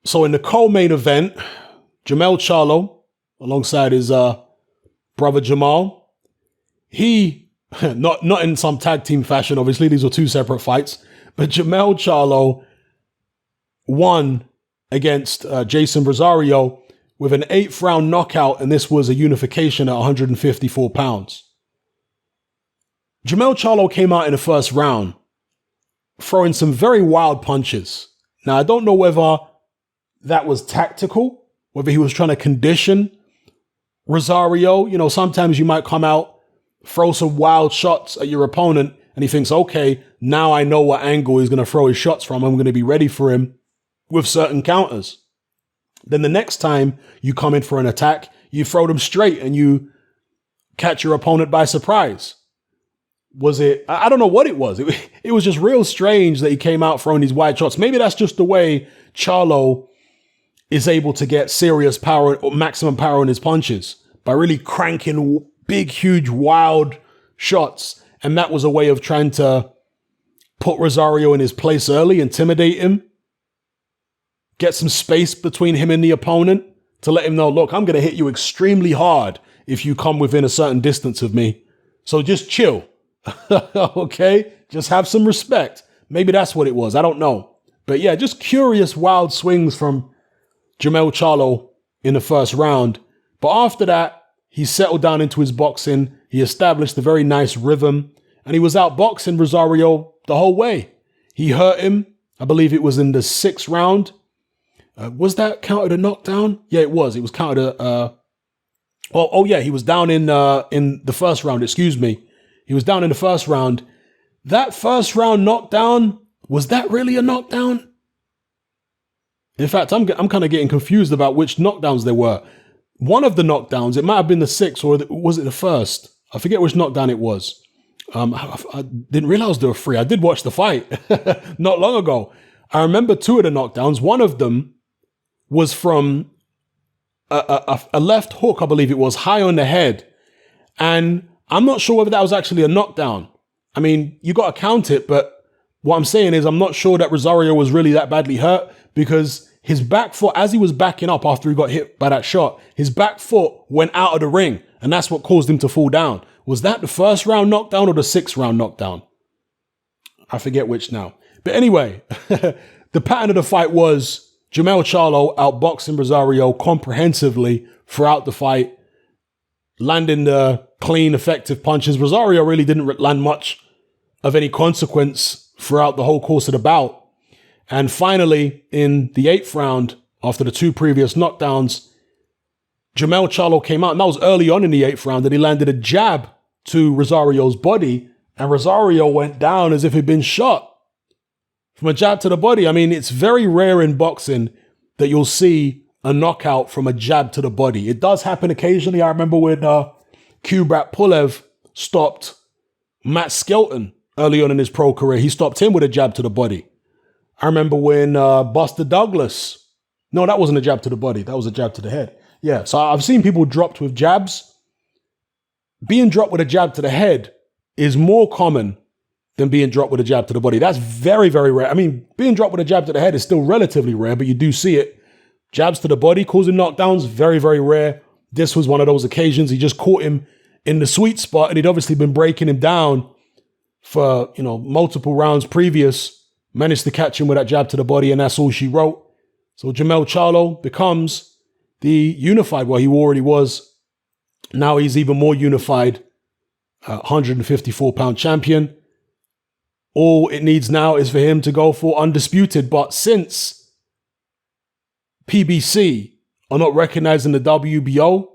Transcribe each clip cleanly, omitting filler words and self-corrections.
So in the co-main event, Jermall Charlo, alongside his brother Jermall, he, not in some tag team fashion, obviously, these were two separate fights, but Jermall Charlo won against Jason Rosario with an 8th round knockout, and this was a unification at 154 pounds. Jermall Charlo came out in the first round throwing some very wild punches. Now, I don't know whether that was tactical, whether he was trying to condition Rosario. You know, sometimes you might come out, throw some wild shots at your opponent, and he thinks, okay, now I know what angle he's going to throw his shots from. I'm going to be ready for him with certain counters. Then the next time you come in for an attack, you throw them straight and you catch your opponent by surprise. Was it? I don't know what it was. It was just real strange that he came out throwing these wide shots. Maybe that's just the way Charlo is able to get serious power or maximum power in his punches, by really cranking big, huge, wild shots. And that was a way of trying to put Rosario in his place early, intimidate him, get some space between him and the opponent to let him know, look, I'm going to hit you extremely hard if you come within a certain distance of me. So just chill. Okay? Just have some respect. Maybe that's what it was. I don't know. But yeah, just curious, wild swings from Jermall Charlo in the first round. But after that, he settled down into his boxing. He established a very nice rhythm, and he was outboxing Rosario the whole way. He hurt him. I believe it was in the 6th round. Was that counted a knockdown? Yeah, it was. It was counted a. Yeah, he was down in the first round. Excuse me. He was down in the first round. That first round knockdown, was that really a knockdown? In fact, I'm kind of getting confused about which knockdowns there were. One of the knockdowns, it might have been the 6th, or was it the first? I forget which knockdown it was. I didn't realize there were 3. I did watch the fight not long ago. I remember 2 of the knockdowns. One of them was from a left hook, I believe it was, high on the head. And I'm not sure whether that was actually a knockdown. I mean, you got to count it, but what I'm saying is I'm not sure that Rosario was really that badly hurt, because his back foot, as he was backing up after he got hit by that shot, his back foot went out of the ring, and that's what caused him to fall down. Was that the first round knockdown or the 6th round knockdown? I forget which now. But anyway, the pattern of the fight was Jermall Charlo outboxing Rosario comprehensively throughout the fight, landing the clean, effective punches. Rosario really didn't land much of any consequence throughout the whole course of the bout. And finally, in the 8th round, after the 2 previous knockdowns, Jermall Charlo came out, and that was early on in the 8th round, and he landed a jab to Rosario's body, and Rosario went down as if he'd been shot from a jab to the body. I mean, it's very rare in boxing that you'll see a knockout from a jab to the body. It does happen occasionally. I remember when Kubrat Pulev stopped Matt Skelton early on in his pro career. He stopped him with a jab to the body. I remember when Buster Douglas, no, that wasn't a jab to the body. That was a jab to the head. Yeah, so I've seen people dropped with jabs. Being dropped with a jab to the head is more common than being dropped with a jab to the body. That's very, very rare. I mean, being dropped with a jab to the head is still relatively rare, but you do see it. Jabs to the body causing knockdowns, very, very rare. This was one of those occasions. He just caught him in the sweet spot, and he'd obviously been breaking him down for, multiple rounds previous. Managed to catch him with that jab to the body, and that's all she wrote. So Jermall Charlo becomes the unified, well, he already was. Now he's even more unified, 154-pound champion. All it needs now is for him to go for undisputed. But since PBC are not recognizing the WBO,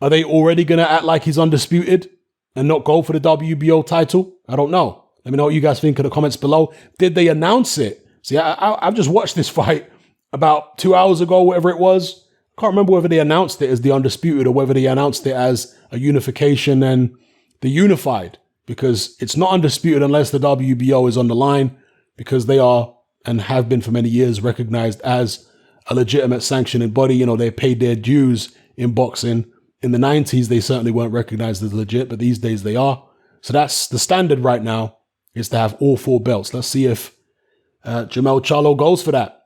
are they already going to act like he's undisputed and not go for the WBO title? I don't know. Let me know what you guys think in the comments below. Did they announce it? See, I've just watched this fight about 2 hours ago, whatever it was. I can't remember whether they announced it as the undisputed or whether they announced it as a unification and the unified, because it's not undisputed unless the WBO is on the line, because they are and have been for many years recognized as a legitimate sanctioning body. They paid their dues in boxing. In the 90s, they certainly weren't recognized as legit, but these days they are. So that's the standard right now, is to have all 4 belts. Let's see if Jermall Charlo goes for that.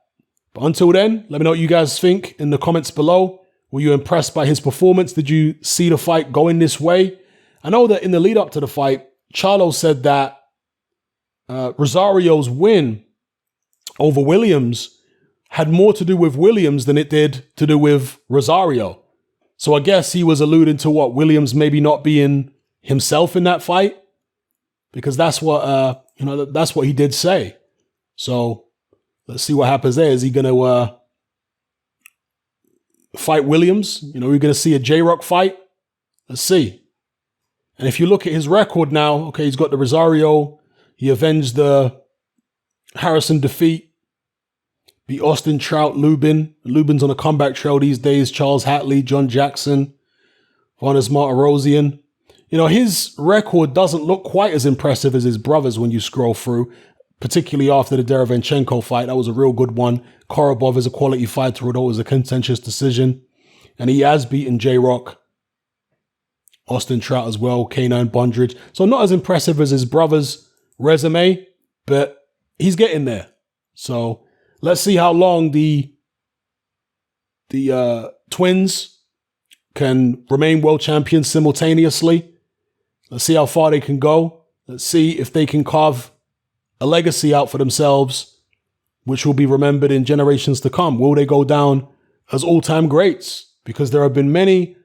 But until then, let me know what you guys think in the comments below. Were you impressed by his performance? Did you see the fight going this way? I know that in the lead up to the fight, Charlo said that Rosario'S win over Williams had more to do with Williams than it did to do with Rosario. So I guess he was alluding to what Williams maybe not being himself in that fight, because that's what that's what he did say. So let's see what happens there. Is he going to fight Williams? We're going to see a J-Rock fight. Let's see. And if you look at his record now, okay, he's got the Rosario. He avenged the Harrison defeat. Beat Austin, Trout, Lubin. Lubin's on a comeback trail these days. Charles Hatley, John Jackson, Vanes Martirosyan. His record doesn't look quite as impressive as his brothers when you scroll through, particularly after the Derevenchenko fight. That was a real good one. Korobov is a quality fighter, although it was a contentious decision. And he has beaten J-Rock, Austin Trout as well, K9 Bondridge. So not as impressive as his brother's resume, but he's getting there. So let's see how long the twins can remain world champions simultaneously. Let's see how far they can go. Let's see if they can carve a legacy out for themselves, which will be remembered in generations to come. Will they go down as all-time greats? Because there have been many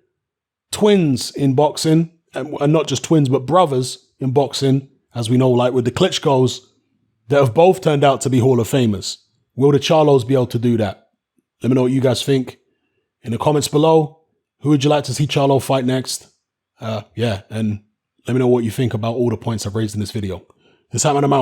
twins in boxing, and not just twins, but brothers in boxing, as we know, like with the Klitschko's, that have both turned out to be Hall of Famers. Will the Charlos be able to do that? Let me know what you guys think in the comments below. Who would you like to see Charlo fight next? And let me know what you think about all the points I've raised in this video. This time, I'm out.